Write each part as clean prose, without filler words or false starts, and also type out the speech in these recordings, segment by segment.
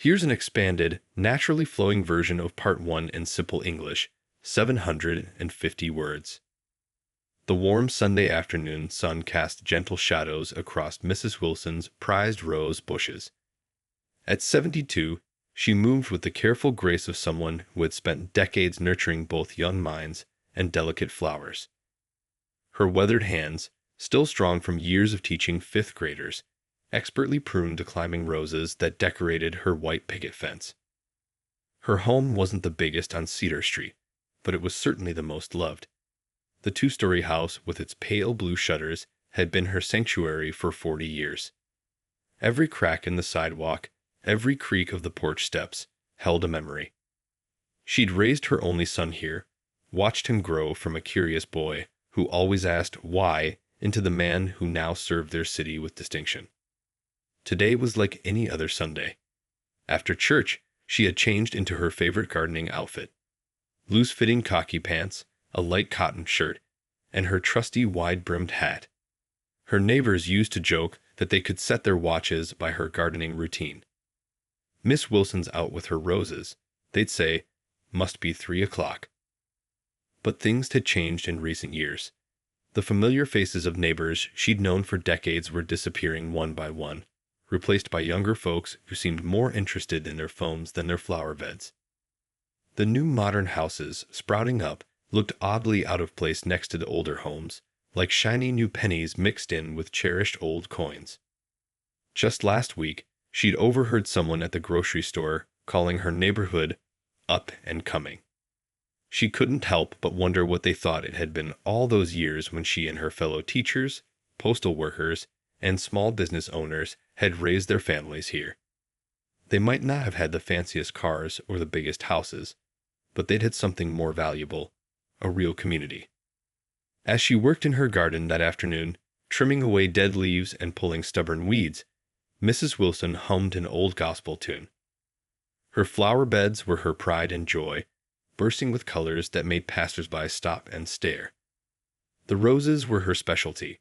Here's an expanded, naturally flowing version of Part 1 in simple English, 750 words. The warm Sunday afternoon sun cast gentle shadows across Mrs. Wilson's prized rose bushes. At 72, she moved with the careful grace of someone who had spent decades nurturing both young minds and delicate flowers. Her weathered hands, still strong from years of teaching fifth graders, expertly pruned the climbing roses that decorated her white picket fence. Her home wasn't the biggest on Cedar Street, but it was certainly the most loved. The two-story house with its pale blue shutters had been her sanctuary for 40 years. Every crack in the sidewalk, every creak of the porch steps, held a memory. She'd raised her only son here, watched him grow from a curious boy who always asked why into the man who now served their city with distinction. Today was like any other Sunday. After church, she had changed into her favorite gardening outfit: loose-fitting khaki pants, a light cotton shirt, and her trusty wide-brimmed hat. Her neighbors used to joke that they could set their watches by her gardening routine. "Miss Wilson's out with her roses," they'd say, "must be 3 o'clock." But things had changed in recent years. The familiar faces of neighbors she'd known for decades were disappearing one by one, replaced by younger folks who seemed more interested in their phones than their flower beds. The new modern houses sprouting up looked oddly out of place next to the older homes, like shiny new pennies mixed in with cherished old coins. Just last week, she'd overheard someone at the grocery store calling her neighborhood up and coming. She couldn't help but wonder what they thought it had been all those years when she and her fellow teachers, postal workers, and small business owners had raised their families here. They might not have had the fanciest cars or the biggest houses, but they'd had something more valuable: a real community. As she worked in her garden that afternoon, trimming away dead leaves and pulling stubborn weeds, Mrs. Wilson hummed an old gospel tune. Her flower beds were her pride and joy, bursting with colors that made passersby stop and stare. The roses were her specialty: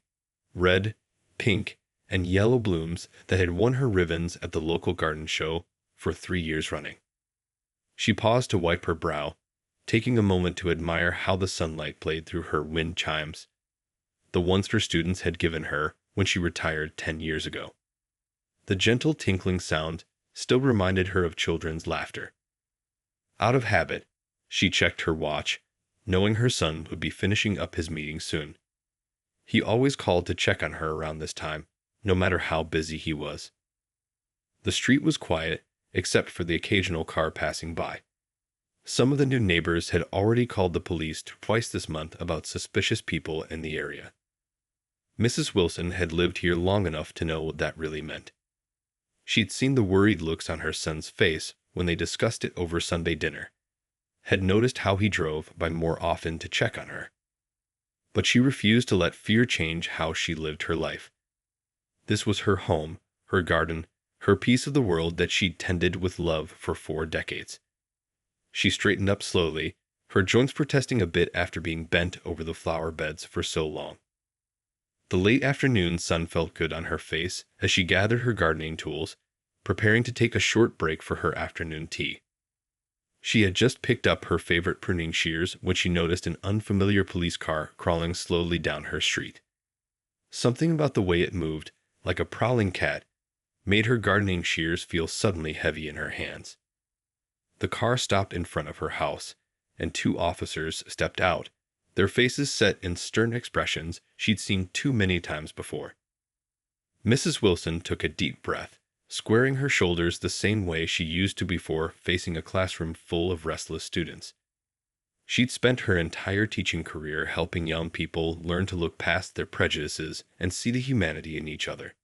red, pink, and yellow blooms that had won her ribbons at the local garden show for 3 years running. She paused to wipe her brow, taking a moment to admire how the sunlight played through her wind chimes, the ones her students had given her when she retired 10 years ago. The gentle tinkling sound still reminded her of children's laughter. Out of habit, she checked her watch, knowing her son would be finishing up his meeting soon. He always called to check on her around this time, no matter how busy he was. The street was quiet, except for the occasional car passing by. Some of the new neighbors had already called the police twice this month about suspicious people in the area. Mrs. Wilson had lived here long enough to know what that really meant. She'd seen the worried looks on her son's face when they discussed it over Sunday dinner, had noticed how he drove by more often to check on her. But she refused to let fear change how she lived her life. This was her home, her garden, her piece of the world that she'd tended with love for 4 decades. She straightened up slowly, her joints protesting a bit after being bent over the flower beds for so long. The late afternoon sun felt good on her face as she gathered her gardening tools, preparing to take a short break for her afternoon tea. She had just picked up her favorite pruning shears when she noticed an unfamiliar police car crawling slowly down her street. Something about the way it moved, like a prowling cat, made her gardening shears feel suddenly heavy in her hands. The car stopped in front of her house, and 2 officers stepped out, their faces set in stern expressions she'd seen too many times before. Mrs. Wilson took a deep breath, squaring her shoulders the same way she used to before facing a classroom full of restless students. She'd spent her entire teaching career helping young people learn to look past their prejudices and see the humanity in each other.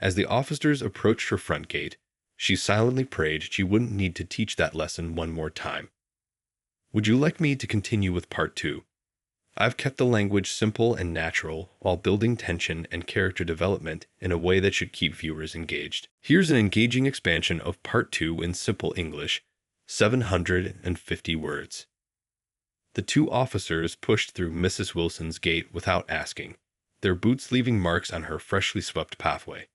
As the officers approached her front gate, she silently prayed she wouldn't need to teach that lesson one more time. "Would you like me to continue with part 2? I've kept the language simple and natural while building tension and character development in a way that should keep viewers engaged. Here's an engaging expansion of part 2 in simple English, 750 words." The 2 officers pushed through Mrs. Wilson's gate without asking, their boots leaving marks on her freshly swept pathway.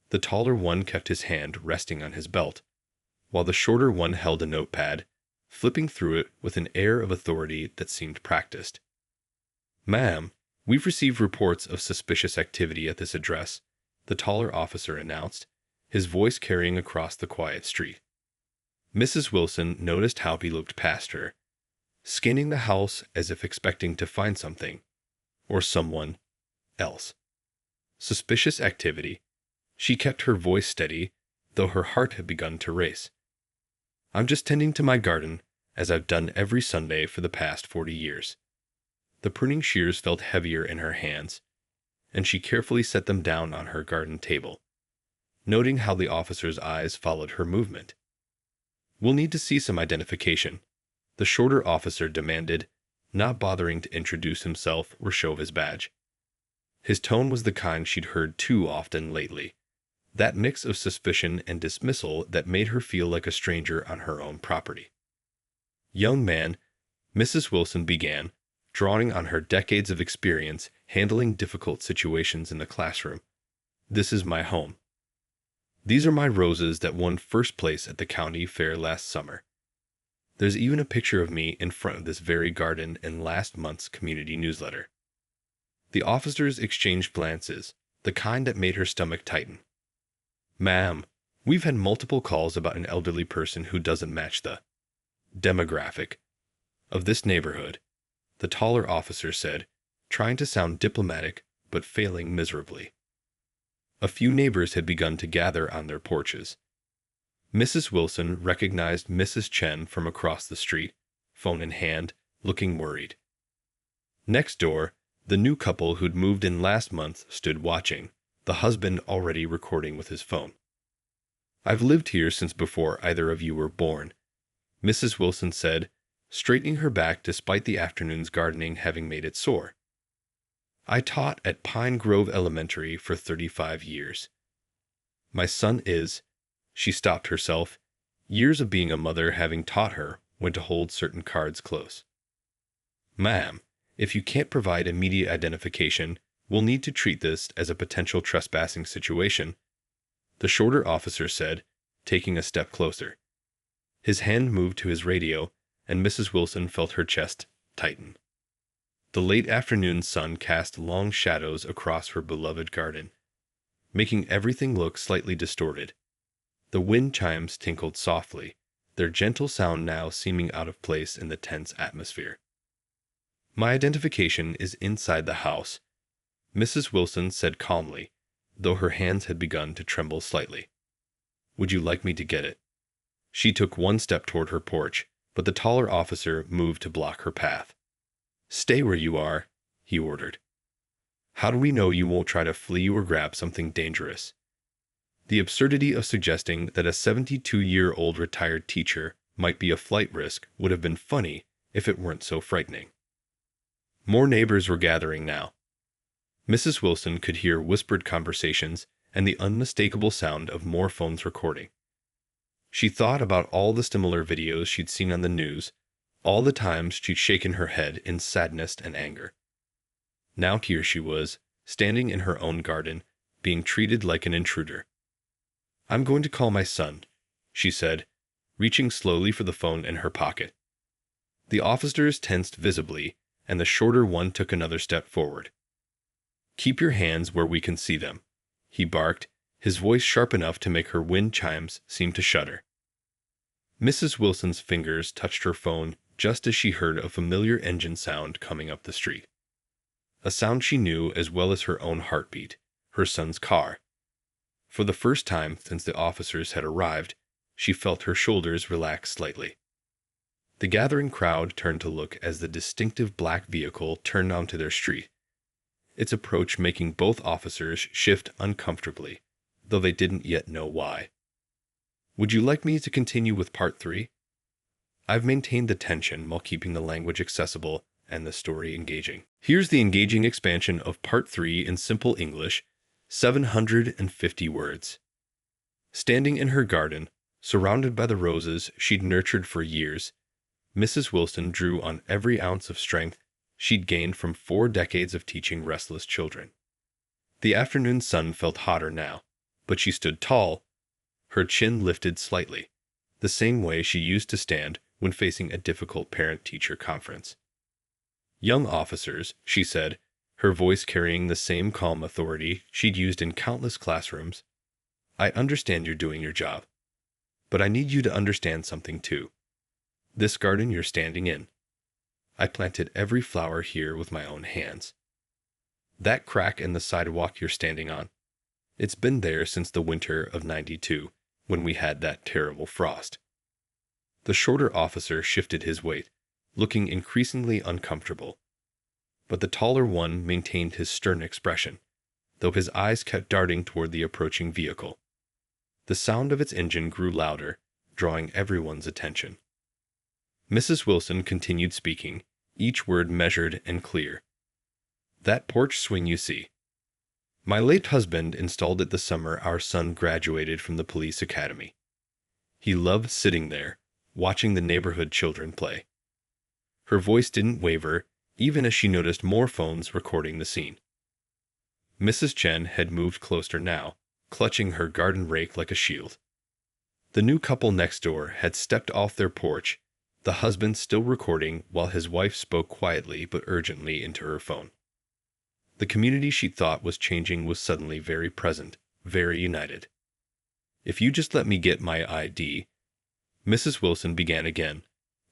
The taller one kept his hand resting on his belt, while the shorter one held a notepad, flipping through it with an air of authority that seemed practiced. "Ma'am, we've received reports of suspicious activity at this address," the taller officer announced, his voice carrying across the quiet street. Mrs. Wilson noticed how he looked past her, scanning the house as if expecting to find something, or someone, else. Suspicious activity. She kept her voice steady, though her heart had begun to race. "I'm just tending to my garden, as I've done every Sunday for the past 40 years. The pruning shears felt heavier in her hands, and she carefully set them down on her garden table, noting how the officer's eyes followed her movement. "We'll need to see some identification," the shorter officer demanded, not bothering to introduce himself or show his badge. His tone was the kind she'd heard too often lately, that mix of suspicion and dismissal that made her feel like a stranger on her own property. "Young man," Mrs. Wilson began, drawing on her decades of experience handling difficult situations in the classroom, "this is my home. These are my roses that won first place at the county fair last summer. There's even a picture of me in front of this very garden in last month's community newsletter." The officers exchanged glances, the kind that made her stomach tighten. "Ma'am, we've had multiple calls about an elderly person who doesn't match the demographic of this neighborhood," the taller officer said, trying to sound diplomatic but failing miserably. A few neighbors had begun to gather on their porches. Mrs. Wilson recognized Mrs. Chen from across the street, phone in hand, looking worried. Next door, the new couple who'd moved in last month stood watching, the husband already recording with his phone. "I've lived here since before either of you were born," Mrs. Wilson said, straightening her back despite the afternoon's gardening having made it sore. "I taught at Pine Grove Elementary for 35 years. My son is," she stopped herself, years of being a mother having taught her when to hold certain cards close. "Ma'am, if you can't provide immediate identification, we'll need to treat this as a potential trespassing situation," the shorter officer said, taking a step closer. His hand moved to his radio, and Mrs. Wilson felt her chest tighten. The late afternoon sun cast long shadows across her beloved garden, making everything look slightly distorted. The wind chimes tinkled softly, their gentle sound now seeming out of place in the tense atmosphere. "My identification is inside the house," Mrs. Wilson said calmly, though her hands had begun to tremble slightly. "Would you like me to get it?" She took one step toward her porch, but the taller officer moved to block her path. "Stay where you are," he ordered. "How do we know you won't try to flee or grab something dangerous?" The absurdity of suggesting that a 72-year-old retired teacher might be a flight risk would have been funny if it weren't so frightening. More neighbors were gathering now. Mrs. Wilson could hear whispered conversations and the unmistakable sound of more phones recording. She thought about all the similar videos she'd seen on the news, all the times she'd shaken her head in sadness and anger. Now here she was, standing in her own garden, being treated like an intruder. "I'm going to call my son," she said, reaching slowly for the phone in her pocket. The officers tensed visibly, and the shorter one took another step forward. "Keep your hands where we can see them," he barked, his voice sharp enough to make her wind chimes seem to shudder. Mrs. Wilson's fingers touched her phone just as she heard a familiar engine sound coming up the street. A sound she knew as well as her own heartbeat, her son's car. For the first time since the officers had arrived, she felt her shoulders relax slightly. The gathering crowd turned to look as the distinctive black vehicle turned onto their street, its approach making both officers shift uncomfortably, though they didn't yet know why. "Would you like me to continue with part 3? I've maintained the tension while keeping the language accessible and the story engaging. Here's the engaging expansion of part 3 in simple English, 750 words. Standing in her garden, surrounded by the roses she'd nurtured for years, Mrs. Wilson drew on every ounce of strength she'd gained from 4 decades of teaching restless children. The afternoon sun felt hotter now, But she stood tall, her chin lifted slightly, the same way she used to stand when facing a difficult parent-teacher conference. "Young officers," she said, her voice carrying the same calm authority she'd used in countless classrooms, "I understand you're doing your job. But I need you to understand something too. This garden you're standing in, I planted every flower here with my own hands. That crack in the sidewalk you're standing on, it's been there since the winter of '92, when we had that terrible frost." The shorter officer shifted his weight, looking increasingly uncomfortable. But the taller one maintained his stern expression, though his eyes kept darting toward the approaching vehicle. The sound of its engine grew louder, drawing everyone's attention. Mrs. Wilson continued speaking, each word measured and clear. "That porch swing you see. My late husband installed it the summer our son graduated from the police academy. He loved sitting there, watching the neighborhood children play." Her voice didn't waver, even as she noticed more phones recording the scene. Mrs. Chen had moved closer now, clutching her garden rake like a shield. The new couple next door had stepped off their porch, the husband still recording while his wife spoke quietly but urgently into her phone. The community she thought was changing was suddenly very present, very united. "If you just let me get my ID," Mrs. Wilson began again,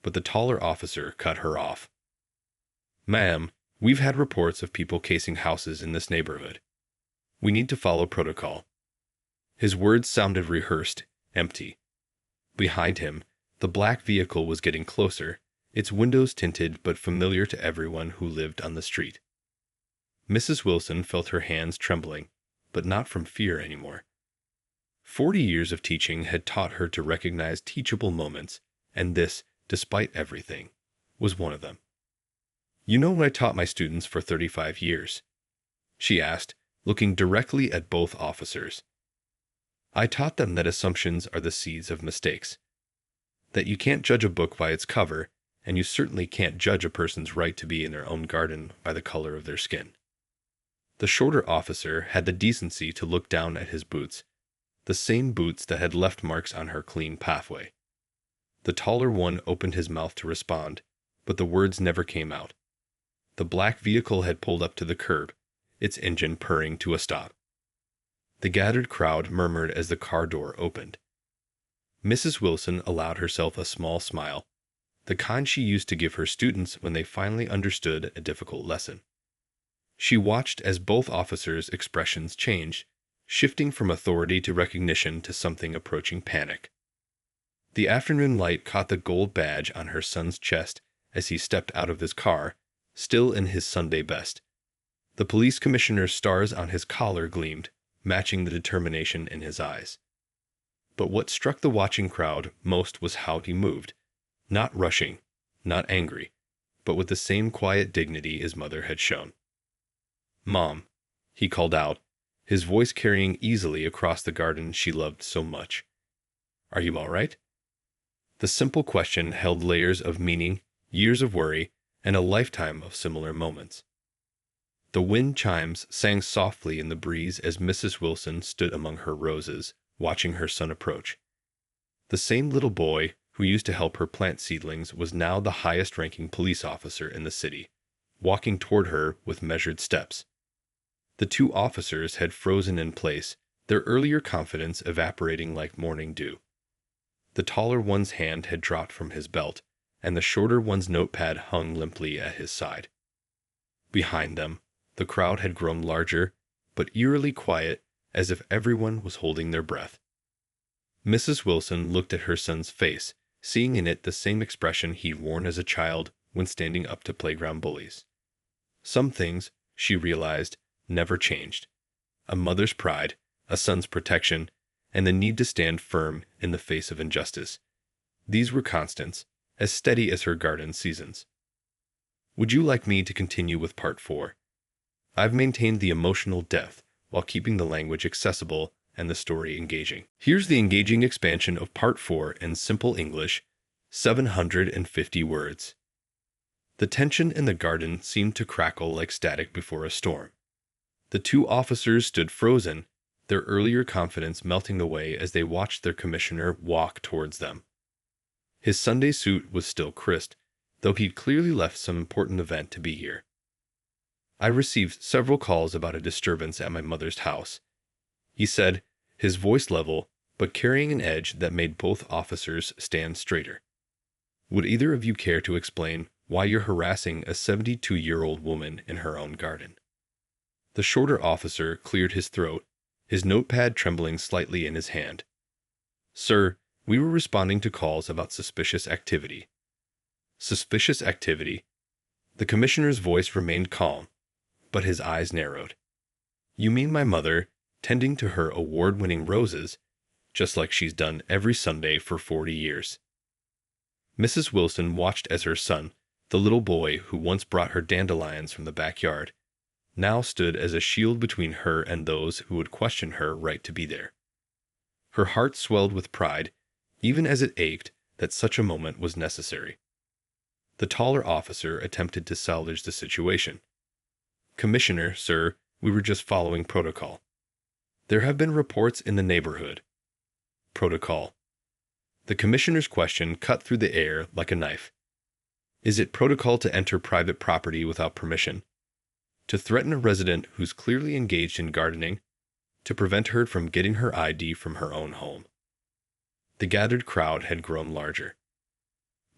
but the taller officer cut her off. "Ma'am, we've had reports of people casing houses in this neighborhood. We need to follow protocol." His words sounded rehearsed, empty. Behind him, the black vehicle was getting closer, its windows tinted but familiar to everyone who lived on the street. Mrs. Wilson felt her hands trembling, but not from fear anymore. 40 years of teaching had taught her to recognize teachable moments, and this, despite everything, was one of them. "You know what I taught my students for 35 years?" she asked, looking directly at both officers. "I taught them that assumptions are the seeds of mistakes. That you can't judge a book by its cover, and you certainly can't judge a person's right to be in their own garden by the color of their skin." The shorter officer had the decency to look down at his boots, the same boots that had left marks on her clean pathway. The taller one opened his mouth to respond, but the words never came out. The black vehicle had pulled up to the curb, its engine purring to a stop. The gathered crowd murmured as the car door opened. Mrs. Wilson allowed herself a small smile, the kind she used to give her students when they finally understood a difficult lesson. She watched as both officers' expressions changed, shifting from authority to recognition to something approaching panic. The afternoon light caught the gold badge on her son's chest as he stepped out of his car, still in his Sunday best. The police commissioner's stars on his collar gleamed, matching the determination in his eyes. But what struck the watching crowd most was how he moved, not rushing, not angry, but with the same quiet dignity his mother had shown. "Mom," he called out, his voice carrying easily across the garden she loved so much. "Are you all right?" The simple question held layers of meaning, years of worry, and a lifetime of similar moments. The wind chimes sang softly in the breeze as Mrs. Wilson stood among her roses, watching her son approach. The same little boy who used to help her plant seedlings was now the highest-ranking police officer in the city, walking toward her with measured steps. The two officers had frozen in place, their earlier confidence evaporating like morning dew. The taller one's hand had dropped from his belt, and the shorter one's notepad hung limply at his side. Behind them, the crowd had grown larger, but eerily quiet, as if everyone was holding their breath. Mrs. Wilson looked at her son's face, seeing in it the same expression he'd worn as a child when standing up to playground bullies. Some things, she realized, never changed. A mother's pride, a son's protection, and the need to stand firm in the face of injustice. These were constants, as steady as her garden seasons. Would you like me to continue with part 4? I've maintained the emotional depth while keeping the language accessible and the story engaging. Here's the engaging expansion of part 4 in simple English, 750 words. The tension in the garden seemed to crackle like static before a storm. The two officers stood frozen, their earlier confidence melting away as they watched their commissioner walk towards them. His Sunday suit was still crisp, though he'd clearly left some important event to be here. I received several calls about a disturbance at my mother's house, he said, his voice level, but carrying an edge that made both officers stand straighter. Would either of you care to explain why you're harassing a 72-year-old woman in her own garden? The shorter officer cleared his throat, his notepad trembling slightly in his hand. Sir, we were responding to calls about suspicious activity. Suspicious activity? The commissioner's voice remained calm, but his eyes narrowed. You mean my mother, tending to her award-winning roses, just like she's done every Sunday for 40 years. Mrs. Wilson watched as her son, the little boy who once brought her dandelions from the backyard, now stood as a shield between her and those who would question her right to be there. Her heart swelled with pride, even as it ached that such a moment was necessary. The taller officer attempted to salvage the situation. Commissioner, sir, we were just following protocol. There have been reports in the neighborhood. Protocol. The commissioner's question cut through the air like a knife. Is it protocol to enter private property without permission? To threaten a resident who's clearly engaged in gardening? To prevent her from getting her ID from her own home? The gathered crowd had grown larger.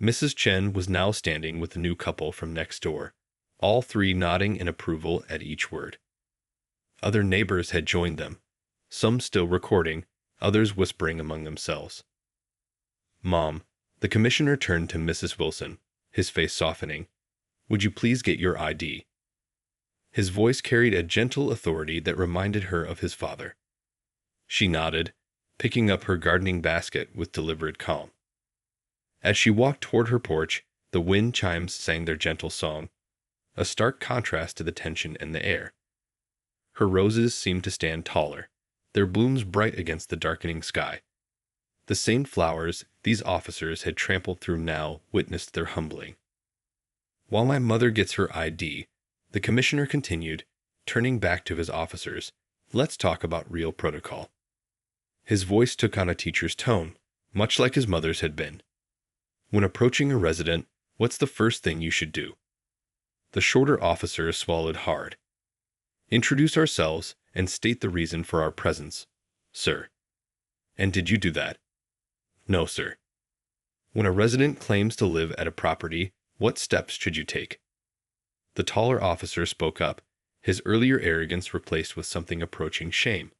Mrs. Chen was now standing with the new couple from next door, all three nodding in approval at each word. Other neighbors had joined them, some still recording, others whispering among themselves. Mom, the commissioner turned to Mrs. Wilson, his face softening. Would you please get your ID? His voice carried a gentle authority that reminded her of his father. She nodded, picking up her gardening basket with deliberate calm. As she walked toward her porch, the wind chimes sang their gentle song, a stark contrast to the tension in the air. Her roses seemed to stand taller, their blooms bright against the darkening sky. The same flowers these officers had trampled through now witnessed their humbling. While my mother gets her ID, the commissioner continued, turning back to his officers, let's talk about real protocol. His voice took on a teacher's tone, much like his mother's had been. When approaching a resident, what's the first thing you should do? The shorter officer swallowed hard. Introduce ourselves and state the reason for our presence, sir. And did you do that? No, sir. When a resident claims to live at a property, what steps should you take? The taller officer spoke up, his earlier arrogance replaced with something approaching shame.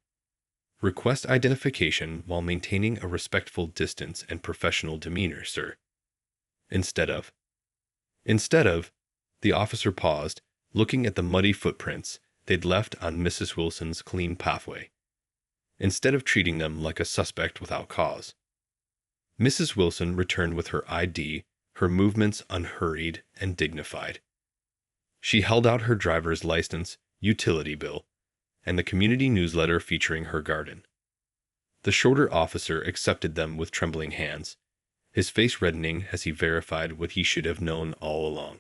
Request identification while maintaining a respectful distance and professional demeanor, sir. Instead of, the officer paused, looking at the muddy footprints they'd left on Mrs. Wilson's clean pathway, instead of treating them like a suspect without cause. Mrs. Wilson returned with her ID, her movements unhurried and dignified. She held out her driver's license, utility bill, and the community newsletter featuring her garden. The shorter officer accepted them with trembling hands, his face reddening as he verified what he should have known all along.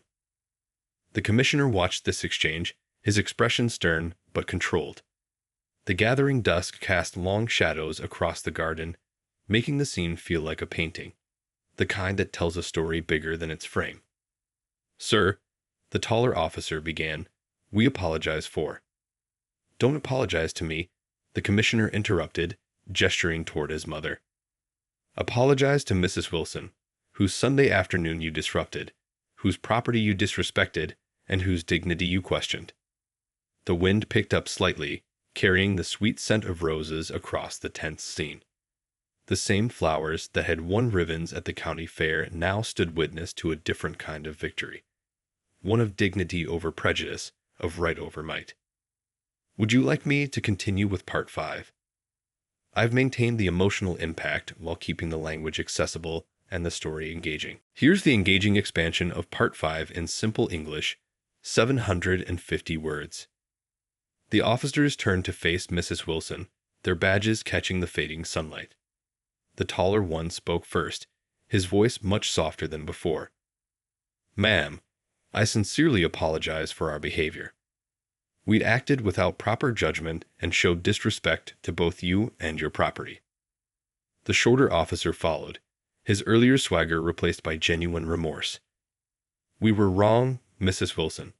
The commissioner watched this exchange, his expression stern but controlled. The gathering dusk cast long shadows across the garden, making the scene feel like a painting, the kind that tells a story bigger than its frame. Sir, the taller officer began, we apologize for. Don't apologize to me, the commissioner interrupted, gesturing toward his mother. Apologize to Mrs. Wilson, whose Sunday afternoon you disrupted, whose property you disrespected, and whose dignity you questioned. The wind picked up slightly, carrying the sweet scent of roses across the tense scene. The same flowers that had won ribbons at the county fair now stood witness to a different kind of victory, one of dignity over prejudice, of right over might. Would you like me to continue with Part 5? I've maintained the emotional impact while keeping the language accessible and the story engaging. Here's the engaging expansion of Part 5 in simple English, 750 words. The officers turned to face Mrs. Wilson, their badges catching the fading sunlight. The taller one spoke first, his voice much softer than before. Ma'am, I sincerely apologize for our behavior. We'd acted without proper judgment and showed disrespect to both you and your property. The shorter officer followed, his earlier swagger replaced by genuine remorse. We were wrong, Mrs. Wilson.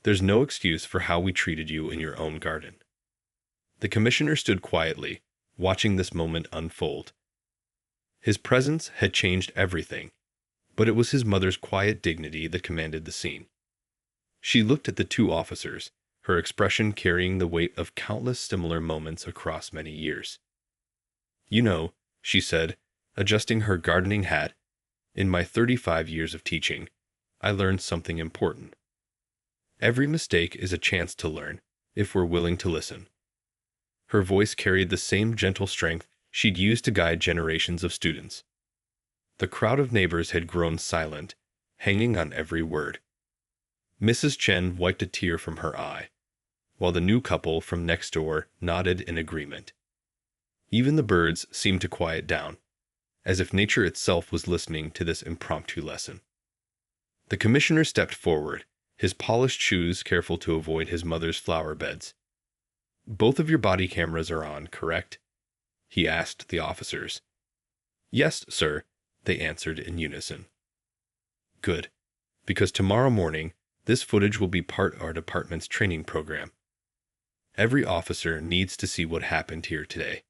There's no excuse for how we treated you in your own garden. The commissioner stood quietly, watching this moment unfold. His presence had changed everything, but it was his mother's quiet dignity that commanded the scene. She looked at the two officers, her expression carrying the weight of countless similar moments across many years. You know, she said, adjusting her gardening hat, in my 35 years of teaching, I learned something important. Every mistake is a chance to learn, if we're willing to listen. Her voice carried the same gentle strength she'd used to guide generations of students. The crowd of neighbors had grown silent, hanging on every word. Mrs. Chen wiped a tear from her eye, while the new couple from next door nodded in agreement. Even the birds seemed to quiet down, as if nature itself was listening to this impromptu lesson. The commissioner stepped forward, his polished shoes careful to avoid his mother's flower beds. Both of your body cameras are on, correct? He asked the officers. Yes, sir, they answered in unison. Good, because tomorrow morning, this footage will be part of our department's training program. Every officer needs to see what happened here today.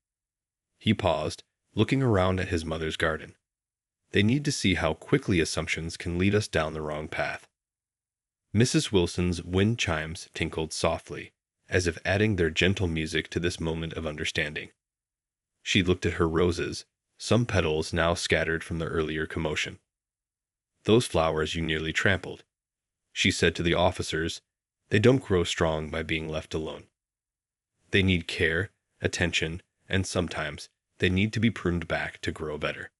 He paused, looking around at his mother's garden. They need to see how quickly assumptions can lead us down the wrong path. Mrs. Wilson's wind chimes tinkled softly, as if adding their gentle music to this moment of understanding. She looked at her roses, some petals now scattered from the earlier commotion. Those flowers you nearly trampled, she said to the officers. They don't grow strong by being left alone. They need care, attention, and sometimes they need to be pruned back to grow better.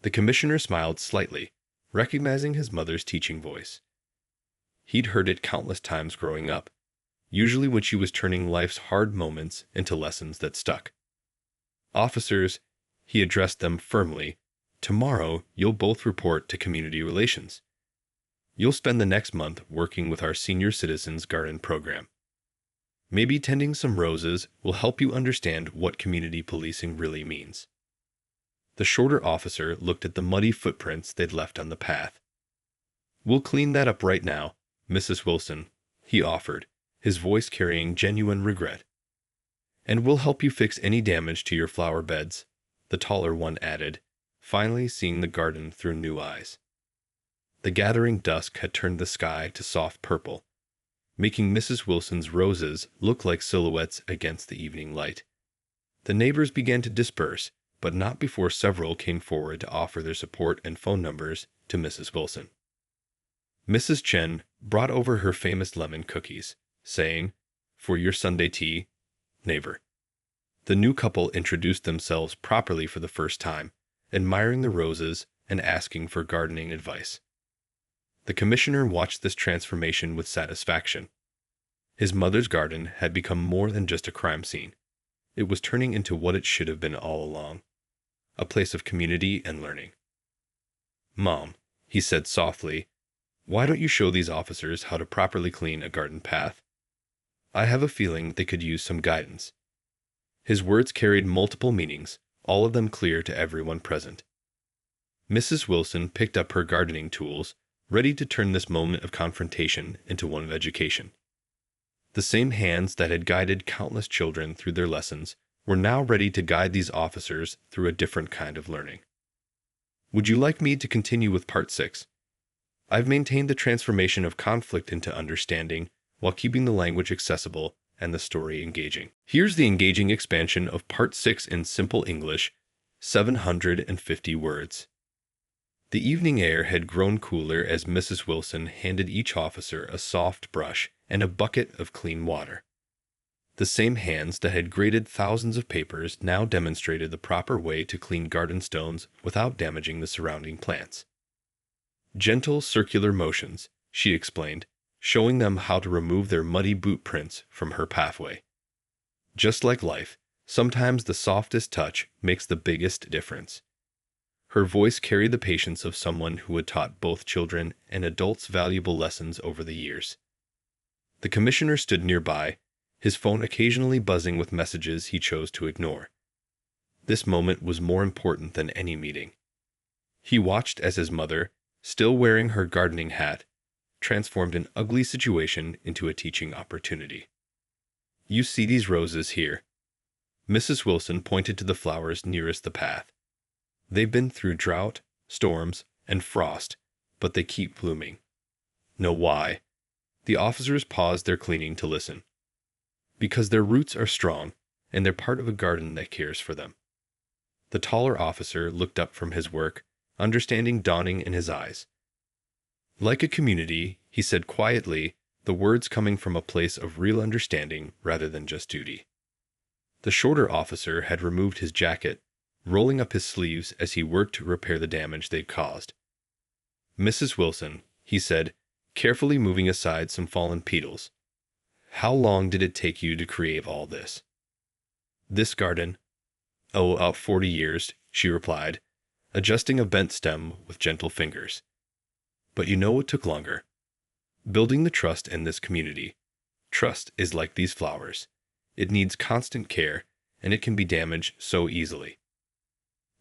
The commissioner smiled slightly, recognizing his mother's teaching voice. He'd heard it countless times growing up, usually when she was turning life's hard moments into lessons that stuck. Officers, he addressed them firmly, tomorrow you'll both report to community relations. You'll spend the next month working with our senior citizens garden program. Maybe tending some roses will help you understand what community policing really means. The shorter officer looked at the muddy footprints they'd left on the path. We'll clean that up right now, Mrs. Wilson, he offered, his voice carrying genuine regret. And we'll help you fix any damage to your flower beds, the taller one added, finally seeing the garden through new eyes. The gathering dusk had turned the sky to soft purple, making Mrs. Wilson's roses look like silhouettes against the evening light. The neighbors began to disperse, but not before several came forward to offer their support and phone numbers to Mrs. Wilson. Mrs. Chen brought over her famous lemon cookies, saying, "For your Sunday tea, neighbor." The new couple introduced themselves properly for the first time, admiring the roses and asking for gardening advice. The commissioner watched this transformation with satisfaction. His mother's garden had become more than just a crime scene. It was turning into what it should have been all along, a place of community and learning. "Mom," he said softly, "why don't you show these officers how to properly clean a garden path? I have a feeling they could use some guidance." His words carried multiple meanings, all of them clear to everyone present. Mrs. Wilson picked up her gardening tools, ready to turn this moment of confrontation into one of education. The same hands that had guided countless children through their lessons were now ready to guide these officers through a different kind of learning. Would you like me to continue with Part 6? I've maintained the transformation of conflict into understanding while keeping the language accessible and the story engaging. Here's the engaging expansion of Part 6 in simple English, 750 words. The evening air had grown cooler as Mrs. Wilson handed each officer a soft brush and a bucket of clean water. The same hands that had graded thousands of papers now demonstrated the proper way to clean garden stones without damaging the surrounding plants. Gentle circular motions, she explained, showing them how to remove their muddy boot prints from her pathway. Just like life, sometimes the softest touch makes the biggest difference. Her voice carried the patience of someone who had taught both children and adults valuable lessons over the years. The commissioner stood nearby, his phone occasionally buzzing with messages he chose to ignore. This moment was more important than any meeting. He watched as his mother, still wearing her gardening hat, transformed an ugly situation into a teaching opportunity. "You see these roses here?" Mrs. Wilson pointed to the flowers nearest the path. "They've been through drought, storms, and frost, but they keep blooming. Know why?" The officers paused their cleaning to listen. "Because their roots are strong, and they're part of a garden that cares for them." The taller officer looked up from his work, understanding dawning in his eyes. "Like a community," he said quietly, the words coming from a place of real understanding rather than just duty. The shorter officer had removed his jacket, rolling up his sleeves as he worked to repair the damage they'd caused. "Mrs. Wilson," he said, carefully moving aside some fallen petals, "how long did it take you to create all this?" "This garden? Oh, about 40 years, she replied, adjusting a bent stem with gentle fingers. "But you know what took longer? Building the trust in this community. Trust is like these flowers. It needs constant care, and it can be damaged so easily."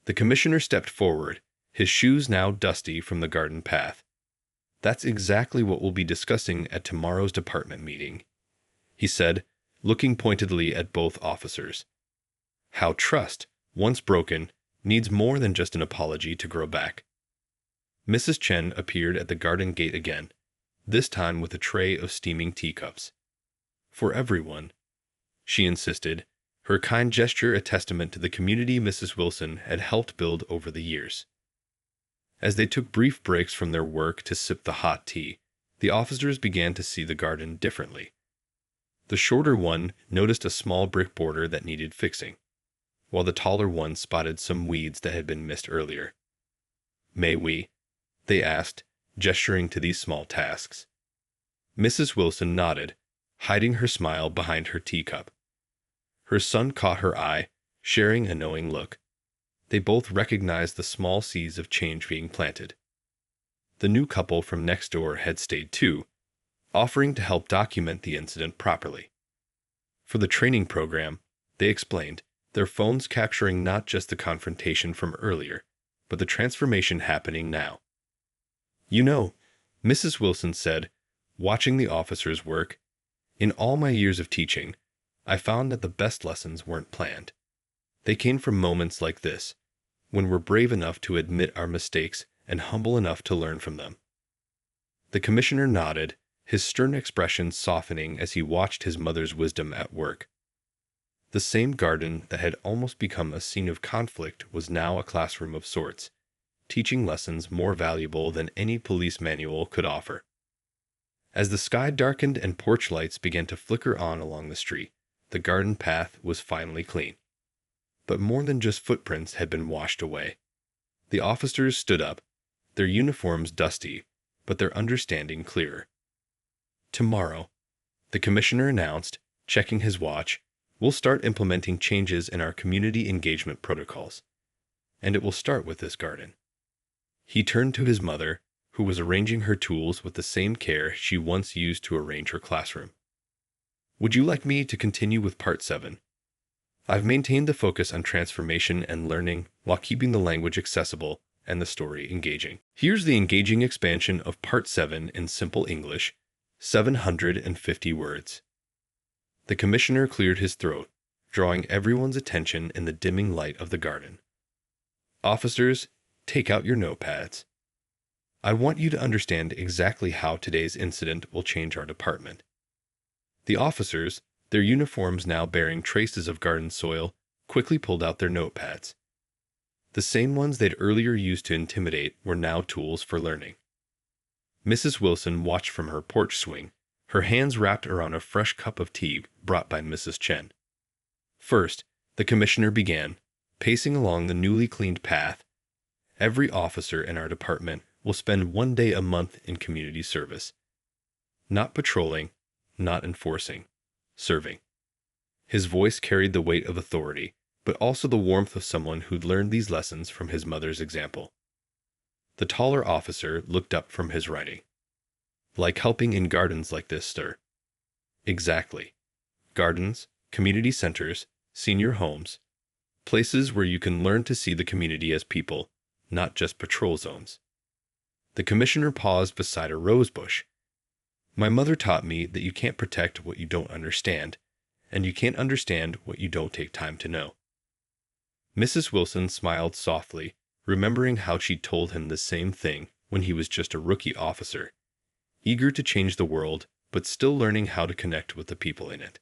The commissioner stepped forward, his shoes now dusty from the garden path. "That's exactly what we'll be discussing at tomorrow's department meeting," he said, looking pointedly at both officers. "How trust, once broken, needs more than just an apology to grow back." Mrs. Chen appeared at the garden gate again, this time with a tray of steaming teacups. "For everyone," she insisted, her kind gesture a testament to the community Mrs. Wilson had helped build over the years. As they took brief breaks from their work to sip the hot tea, the officers began to see the garden differently. The shorter one noticed a small brick border that needed fixing, while the taller one spotted some weeds that had been missed earlier. "May we?" they asked, gesturing to these small tasks. Mrs. Wilson nodded, hiding her smile behind her teacup. Her son caught her eye, sharing a knowing look. They both recognized the small seeds of change being planted. The new couple from next door had stayed too, offering to help document the incident properly. For the training program, they explained, their phones capturing not just the confrontation from earlier, but the transformation happening now. "You know," Mrs. Wilson said, watching the officers work, "in all my years of teaching, I found that the best lessons weren't planned. They came from moments like this, when we're brave enough to admit our mistakes and humble enough to learn from them." The commissioner nodded, his stern expression softening as he watched his mother's wisdom at work. The same garden that had almost become a scene of conflict was now a classroom of sorts, teaching lessons more valuable than any police manual could offer. As the sky darkened and porch lights began to flicker on along the street, the garden path was finally clean. But more than just footprints had been washed away. The officers stood up, their uniforms dusty, but their understanding clearer. "Tomorrow," the commissioner announced, checking his watch, "we'll start implementing changes in our community engagement protocols. And it will start with this garden." He turned to his mother, who was arranging her tools with the same care she once used to arrange her classroom. "Would you like me to continue with Part 7? I've maintained the focus on transformation and learning while keeping the language accessible and the story engaging. Here's the engaging expansion of Part 7 in simple English, 750 words." The commissioner cleared his throat, drawing everyone's attention in the dimming light of the garden. "Officers, take out your notepads. I want you to understand exactly how today's incident will change our department." The officers, their uniforms now bearing traces of garden soil, quickly pulled out their notepads. The same ones they'd earlier used to intimidate were now tools for learning. Mrs. Wilson watched from her porch swing, her hands wrapped around a fresh cup of tea brought by Mrs. Chen. First, the commissioner began, pacing along the newly cleaned path. "Every officer in our department will spend 1 day a month in community service. Not patrolling, not enforcing, serving." His voice carried the weight of authority, but also the warmth of someone who'd learned these lessons from his mother's example. The taller officer looked up from his writing. "Like helping in gardens like this, sir." Exactly. Gardens, community centers, senior homes, places where you can learn to see the community as people, not just patrol zones. The commissioner paused beside a rose bush. My mother taught me that you can't protect what you don't understand, and you can't understand what you don't take time to know. Mrs. Wilson smiled softly, remembering how she told him the same thing when he was just a rookie officer, eager to change the world, but still learning how to connect with the people in it.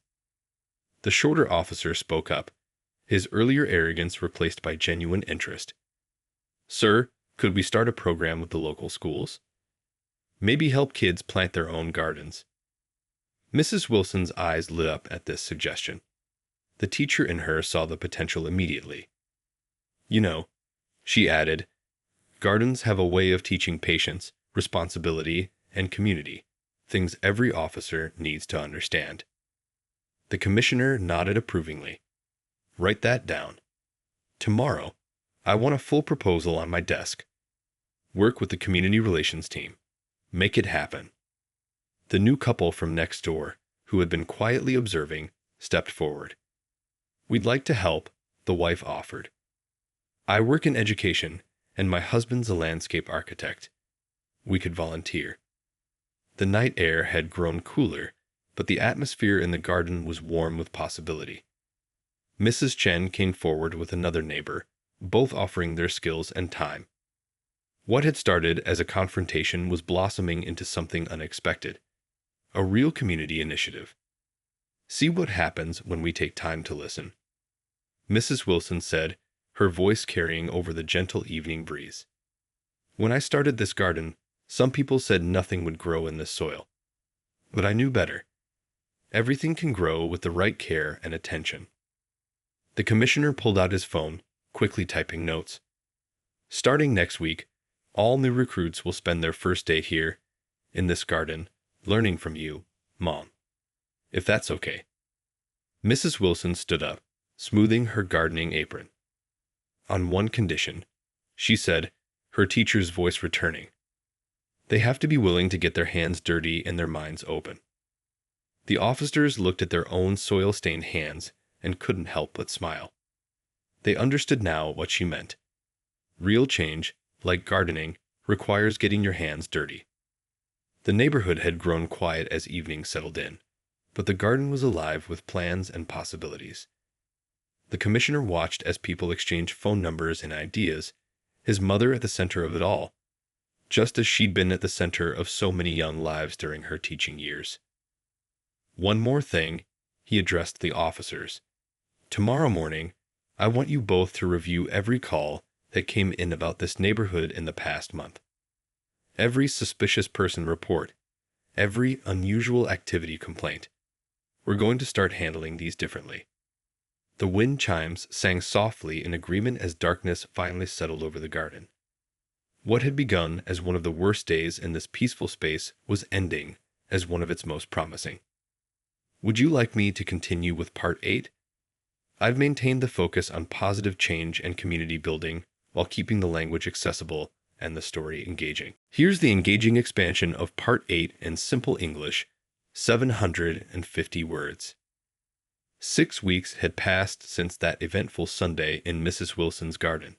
The shorter officer spoke up, his earlier arrogance replaced by genuine interest. Sir, could we start a program with the local schools? Maybe help kids plant their own gardens. Mrs. Wilson's eyes lit up at this suggestion. The teacher in her saw the potential immediately. You know, she added, gardens have a way of teaching patience, responsibility, and community, things every officer needs to understand. The commissioner nodded approvingly. Write that down. Tomorrow, I want a full proposal on my desk. Work with the community relations team. Make it happen. The new couple from next door, who had been quietly observing, stepped forward. We'd like to help, the wife offered. I work in education, and my husband's a landscape architect. We could volunteer. The night air had grown cooler, but the atmosphere in the garden was warm with possibility. Mrs. Chen came forward with another neighbor, both offering their skills and time. What had started as a confrontation was blossoming into something unexpected, a real community initiative. See what happens when we take time to listen, Mrs. Wilson said, her voice carrying over the gentle evening breeze. When I started this garden, some people said nothing would grow in this soil. But I knew better. Everything can grow with the right care and attention. The commissioner pulled out his phone, quickly typing notes. Starting next week, all new recruits will spend their first day here, in this garden, learning from you, Mom. If that's okay. Mrs. Wilson stood up, smoothing her gardening apron. On one condition, she said, her teacher's voice returning. They have to be willing to get their hands dirty and their minds open. The officers looked at their own soil-stained hands and couldn't help but smile. They understood now what she meant. Real change, like gardening, requires getting your hands dirty. The neighborhood had grown quiet as evening settled in, but the garden was alive with plans and possibilities. The commissioner watched as people exchanged phone numbers and ideas, his mother at the center of it all, just as she'd been at the center of so many young lives during her teaching years. One more thing, he addressed the officers. Tomorrow morning, I want you both to review every call that came in about this neighborhood in the past month. Every suspicious person report, every unusual activity complaint. We're going to start handling these differently. The wind chimes sang softly in agreement as darkness finally settled over the garden. What had begun as one of the worst days in this peaceful space was ending as one of its most promising. Would you like me to continue with Part 8? I've maintained the focus on positive change and community building while keeping the language accessible and the story engaging. Here's the engaging expansion of Part 8 in simple English, 750 words. 6 weeks had passed since that eventful Sunday in Mrs. Wilson's garden.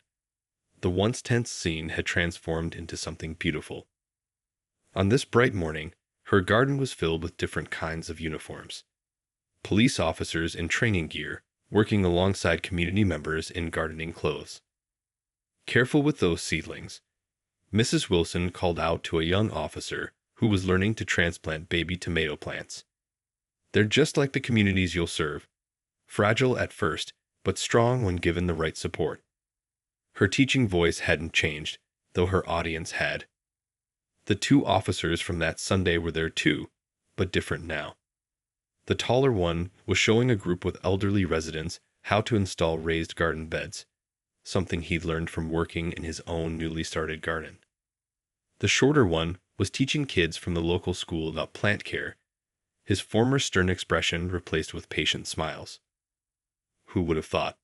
The once tense scene had transformed into something beautiful. On this bright morning, her garden was filled with different kinds of uniforms. Police officers in training gear, working alongside community members in gardening clothes. Careful with those seedlings. Mrs. Wilson called out to a young officer who was learning to transplant baby tomato plants. They're just like the communities you'll serve. Fragile at first, but strong when given the right support. Her teaching voice hadn't changed, though her audience had. The 2 officers from that Sunday were there too, but different now. The taller one was showing a group with elderly residents how to install raised garden beds, something he'd learned from working in his own newly started garden. The shorter one was teaching kids from the local school about plant care, his former stern expression replaced with patient smiles. Who would have thought?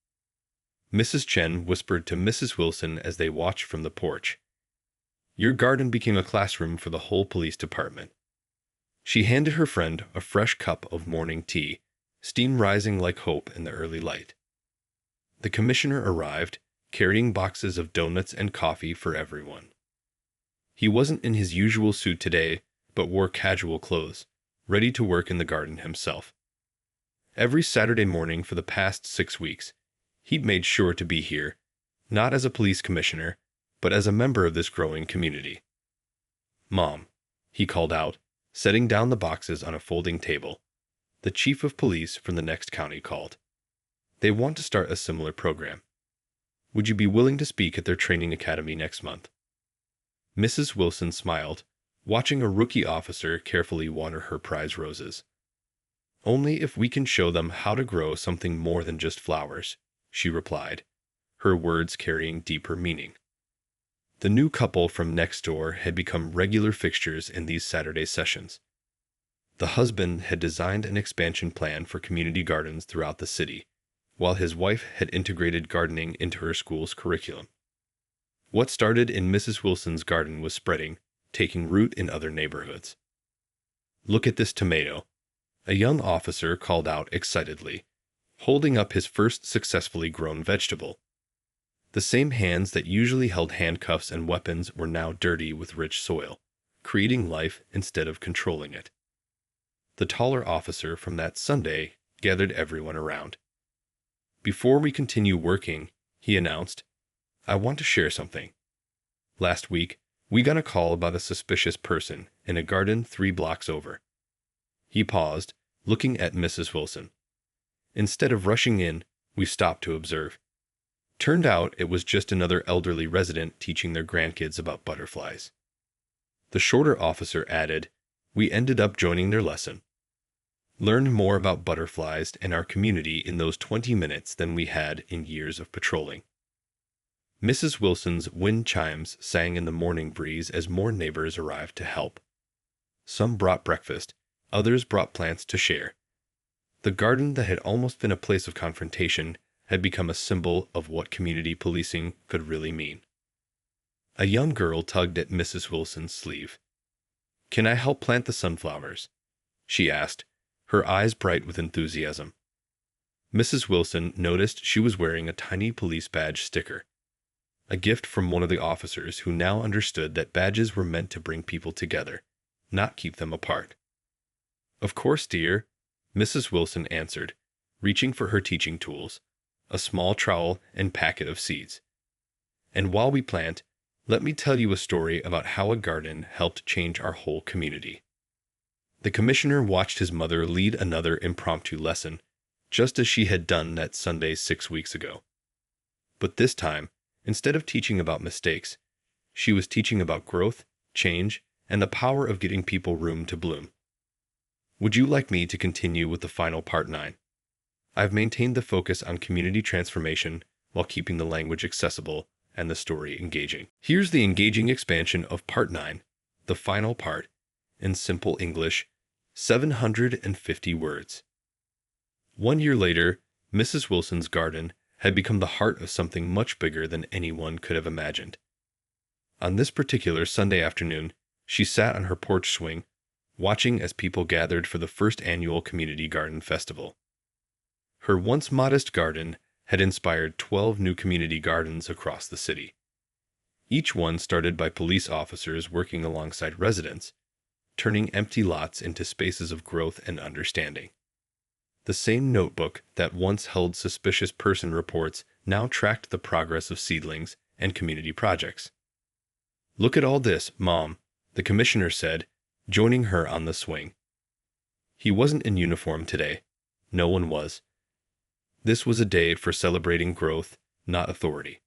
Mrs. Chen whispered to Mrs. Wilson as they watched from the porch. Your garden became a classroom for the whole police department. She handed her friend a fresh cup of morning tea, steam rising like hope in the early light. The commissioner arrived, carrying boxes of donuts and coffee for everyone. He wasn't in his usual suit today, but wore casual clothes, ready to work in the garden himself. Every Saturday morning for the past 6 weeks, he'd made sure to be here, not as a police commissioner, but as a member of this growing community. "Mom," he called out, setting down the boxes on a folding table. "The chief of police from the next county called. They want to start a similar program. Would you be willing to speak at their training academy next month?" Mrs. Wilson smiled, watching a rookie officer carefully water her prize roses. "Only if we can show them how to grow something more than just flowers," she replied, her words carrying deeper meaning. The new couple from next door had become regular fixtures in these Saturday sessions. The husband had designed an expansion plan for community gardens throughout the city, while his wife had integrated gardening into her school's curriculum. What started in Mrs. Wilson's garden was spreading, taking root in other neighborhoods. "Look at this tomato," a young officer called out excitedly, holding up his first successfully grown vegetable. The same hands that usually held handcuffs and weapons were now dirty with rich soil, creating life instead of controlling it. The taller officer from that Sunday gathered everyone around. "Before we continue working," he announced, "I want to share something. Last week, we got a call about a suspicious person in a garden 3 blocks over." He paused, looking at Mrs. Wilson. "Instead of rushing in, we stopped to observe. Turned out it was just another elderly resident teaching their grandkids about butterflies." The shorter officer added, "We ended up joining their lesson. Learned more about butterflies and our community in those 20 minutes than we had in years of patrolling." Mrs. Wilson's wind chimes sang in the morning breeze as more neighbors arrived to help. Some brought breakfast, others brought plants to share. The garden that had almost been a place of confrontation had become a symbol of what community policing could really mean. A young girl tugged at Mrs. Wilson's sleeve. "Can I help plant the sunflowers?" she asked, her eyes bright with enthusiasm. Mrs. Wilson noticed she was wearing a tiny police badge sticker, a gift from one of the officers who now understood that badges were meant to bring people together, not keep them apart. "Of course, dear," Mrs. Wilson answered, reaching for her teaching tools, a small trowel and packet of seeds. "And while we plant, let me tell you a story about how a garden helped change our whole community." The commissioner watched his mother lead another impromptu lesson, just as she had done that Sunday 6 weeks ago. But this time, instead of teaching about mistakes, she was teaching about growth, change, and the power of getting people room to bloom. "Would you like me to continue with the final part 9? I've maintained the focus on community transformation while keeping the language accessible and the story engaging. Here's the engaging expansion of part 9, the final part, in simple English, 750 words. 1 year later, Mrs. Wilson's garden had become the heart of something much bigger than anyone could have imagined. On this particular Sunday afternoon, she sat on her porch swing, watching as people gathered for the first annual Community Garden Festival. Her once modest garden had inspired 12 new community gardens across the city. Each one started by police officers working alongside residents, turning empty lots into spaces of growth and understanding. The same notebook that once held suspicious person reports now tracked the progress of seedlings and community projects. "Look at all this, Mom," the commissioner said, joining her on the swing. He wasn't in uniform today. No one was. This was a day for celebrating growth, not authority.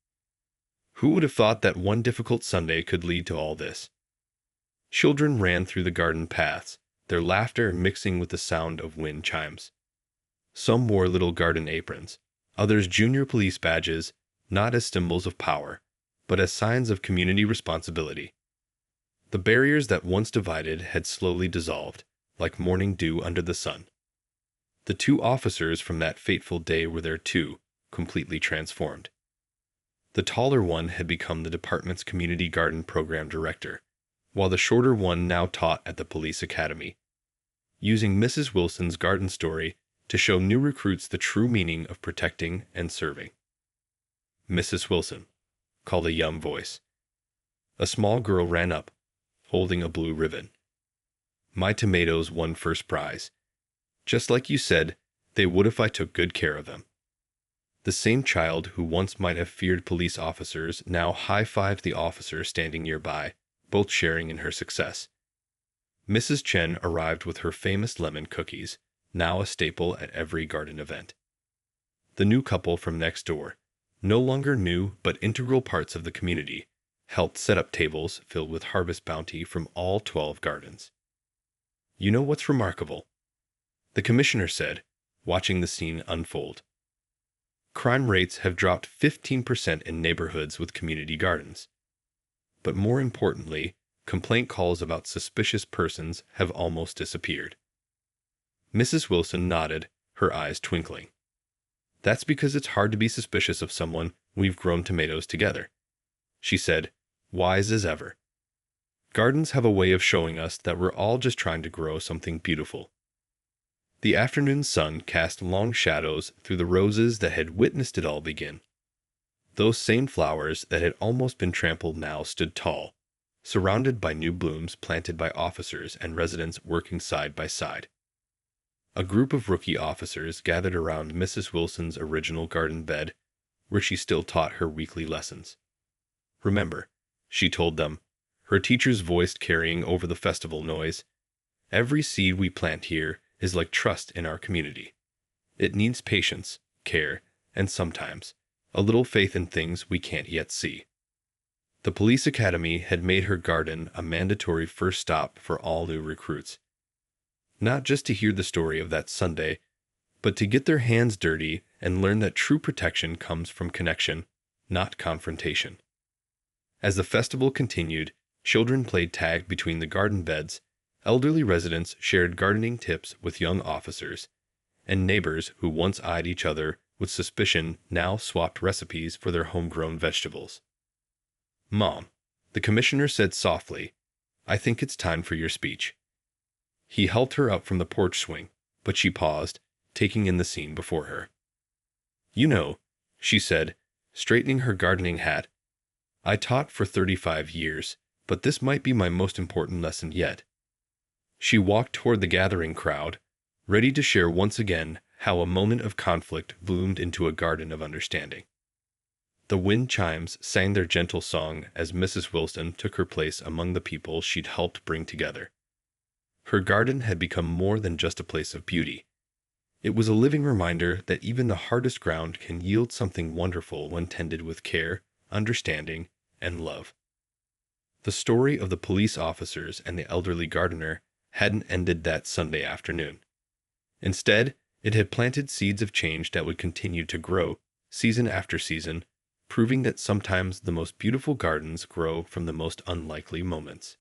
Who would have thought that one difficult Sunday could lead to all this? Children ran through the garden paths, their laughter mixing with the sound of wind chimes. Some wore little garden aprons, others junior police badges, not as symbols of power, but as signs of community responsibility. The barriers that once divided had slowly dissolved, like morning dew under the sun. The 2 officers from that fateful day were there too, completely transformed. The taller one had become the department's community garden program director, while the shorter one now taught at the police academy. using Mrs. Wilson's garden story to show new recruits the true meaning of protecting and serving. "Mrs. Wilson," called a young voice. A small girl ran up, holding a blue ribbon. "My tomatoes won first prize. Just like you said, they would if I took good care of them." The same child who once might have feared police officers now high-fived the officer standing nearby, both sharing in her success. Mrs. Chen arrived with her famous lemon cookies, now a staple at every garden event. The new couple from next door, no longer new but integral parts of the community, helped set up tables filled with harvest bounty from all 12 gardens. "You know what's remarkable?" the commissioner said, watching the scene unfold. "Crime rates have dropped 15% in neighborhoods with community gardens. But more importantly, complaint calls about suspicious persons have almost disappeared." Mrs. Wilson nodded, her eyes twinkling. "That's because it's hard to be suspicious of someone we've grown tomatoes together," she said, wise as ever. "Gardens have a way of showing us that we're all just trying to grow something beautiful." The afternoon sun cast long shadows through the roses that had witnessed it all begin. Those same flowers that had almost been trampled now stood tall, surrounded by new blooms planted by officers and residents working side by side. A group of rookie officers gathered around Mrs. Wilson's original garden bed, where she still taught her weekly lessons. "Remember," she told them, her teacher's voice carrying over the festival noise, "every seed we plant here is like trust in our community. It needs patience, care, and sometimes a little faith in things we can't yet see." The police academy had made her garden a mandatory first stop for all new recruits. Not just to hear the story of that Sunday, but to get their hands dirty and learn that true protection comes from connection, not confrontation. As the festival continued, children played tag between the garden beds, elderly residents shared gardening tips with young officers, and neighbors who once eyed each other with suspicion now swapped recipes for their homegrown vegetables. "Mom," the commissioner said softly, "I think it's time for your speech." He helped her up from the porch swing, but she paused, taking in the scene before her. "You know," she said, straightening her gardening hat, "I taught for 35 years, but this might be my most important lesson yet." She walked toward the gathering crowd, ready to share once again how a moment of conflict bloomed into a garden of understanding. The wind chimes sang their gentle song as Mrs. Wilson took her place among the people she'd helped bring together. Her garden had become more than just a place of beauty. It was a living reminder that even the hardest ground can yield something wonderful when tended with care, understanding, and love. The story of the police officers and the elderly gardener hadn't ended that Sunday afternoon. Instead, it had planted seeds of change that would continue to grow, season after season, proving that sometimes the most beautiful gardens grow from the most unlikely moments.